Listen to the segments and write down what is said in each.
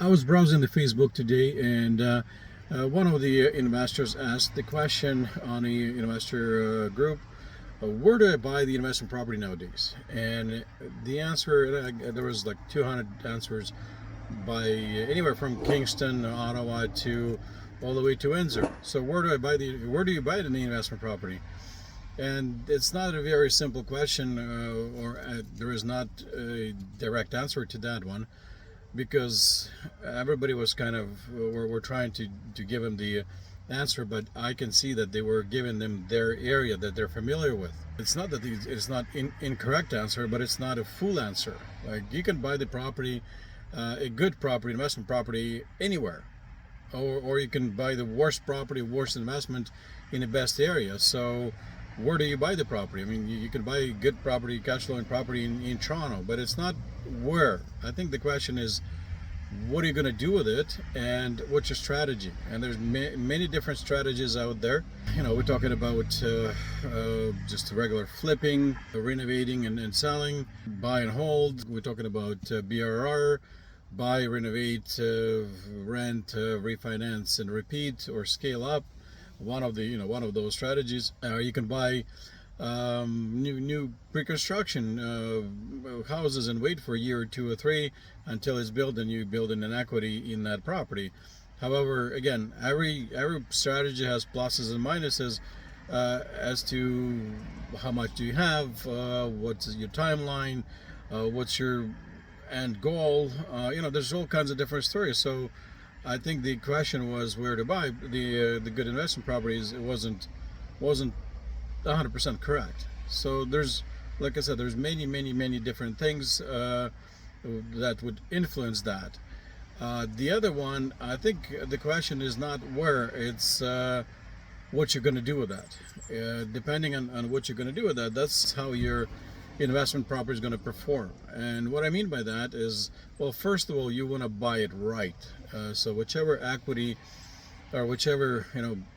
I was browsing the Facebook today, and one of the investors asked the question on the investor group, where do I buy the investment property nowadays? And the answer, there was like 200 answers by anywhere from Kingston, Ottawa, to all the way to Windsor. So where do you buy it in the investment property? And it's not a very simple question, or there is not a direct answer to that one, because everybody was kind of we're trying to give them the answer, but I can see that they were giving them their area that they're familiar with. It's not that it's not incorrect answer, but it's not a full answer. Like, you can buy the property, a good property, investment property, anywhere, or you can buy the worst property, worst investment in the best area. So where do you buy the property? I mean, you can buy good property, cash flowing property in Toronto, but it's not where. I think the question is, what are you going to do with it, and what's your strategy? And there's many different strategies out there. You know, we're talking about just regular flipping, renovating and selling, buy and hold. We're talking about BRRR, buy, renovate, rent, refinance and repeat, or scale up. One of those strategies. You can buy new pre-construction houses and wait for a year or two or three until it's built, and you build in an equity in that property. However, again, every strategy has pluses and minuses as to how much do you have, what's your timeline, what's your end goal. There's all kinds of different stories. So I think the question was where to buy the good investment properties. It wasn't 100% correct. So there's, like I said, there's many different things that would influence that. The other one, I think the question is not where, it's what you're going to do with that. Depending on what you're going to do with that, that's how your investment property is going to perform. And what I mean by that is, well, first of all, you want to buy it right. So whichever equity or whichever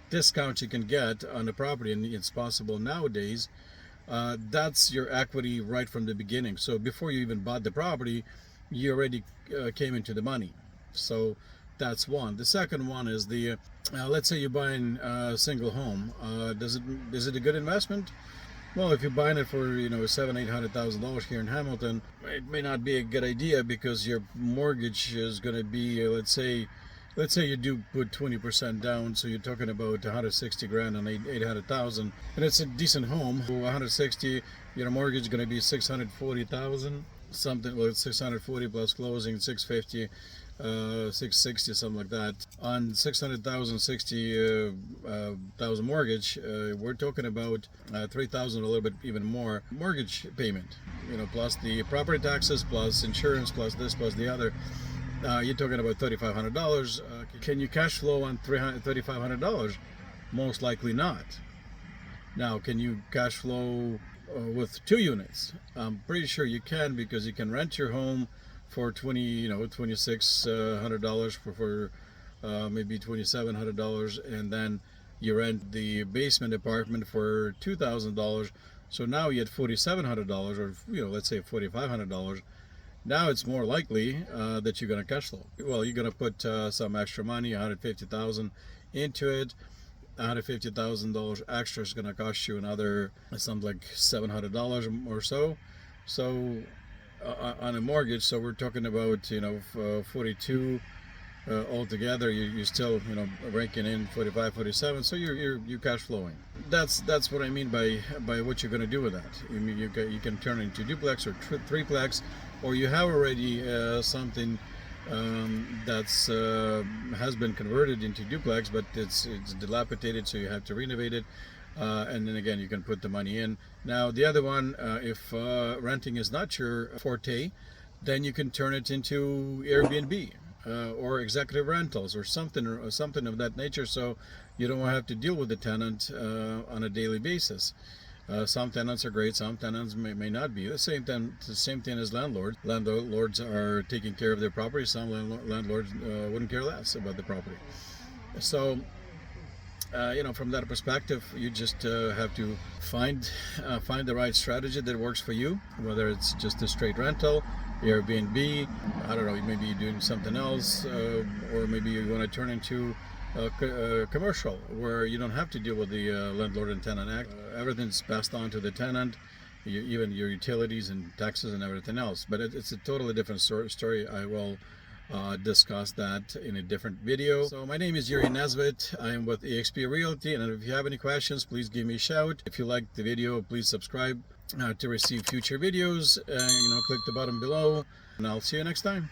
discount you can get on the property, and it's possible nowadays, that's your equity right from the beginning. So before you even bought the property, you already came into the money. So that's one. The second one is the let's say you're buying a single home. Is it a good investment? Well, if you're buying it for $700,000-800,000 here in Hamilton, it may not be a good idea, because your mortgage is going to be, let's say you do put 20% down, so you're talking about 160 grand on 800,000, and it's a decent home. 160, your mortgage is going to be 640,000 something. Well, it's 640 plus closing, 650. 660, something like that. On 600,000, 60,000 mortgage, we're talking about 3,000, a little bit even more mortgage payment. Plus the property taxes, plus insurance, plus this, plus the other. You're talking about $3,500. Can you cash flow on $3,500? Most likely not. Now, can you cash flow with 2 units? I'm pretty sure you can, because you can rent your home for $2,600 for maybe $2,700, and then you rent the basement apartment for $2,000. So now you had $4,700, or let's say $4,500. Now it's more likely that you're going to cash flow. Well, you're going to put some extra money, $150,000 into it. $150,000 extra is going to cost you another something like $700 or so. So on a mortgage, so we're talking about 42 altogether. You're still raking in 45, 47. So you're cash flowing. That's what I mean by what you're going to do with that. You can turn it into duplex or threeplex, or you have already something that's has been converted into duplex, but it's dilapidated, so you have to renovate it. And then again, you can put the money in. Now, the other one, if renting is not your forte, then you can turn it into Airbnb or executive rentals or something of that nature, so you don't have to deal with the tenant on a daily basis. Some tenants are great, some tenants may not be. The same thing as landlords. Landlords are taking care of their property. Some landlords wouldn't care less about the property. So from that perspective, you just have to find the right strategy that works for you, whether it's just a straight rental, Airbnb. I don't know, maybe you're doing something else, or maybe you want to turn into a commercial where you don't have to deal with the landlord and tenant act. Everything's passed on to the tenant, even your utilities and taxes and everything else. But it's a totally different story. I will discuss that in a different video. So my name is Yuriy.nesvit. I am with eXp Realty, and if you have any questions, please give me a shout. If you liked the video, please subscribe to receive future videos. Click the button below, and I'll see you next time.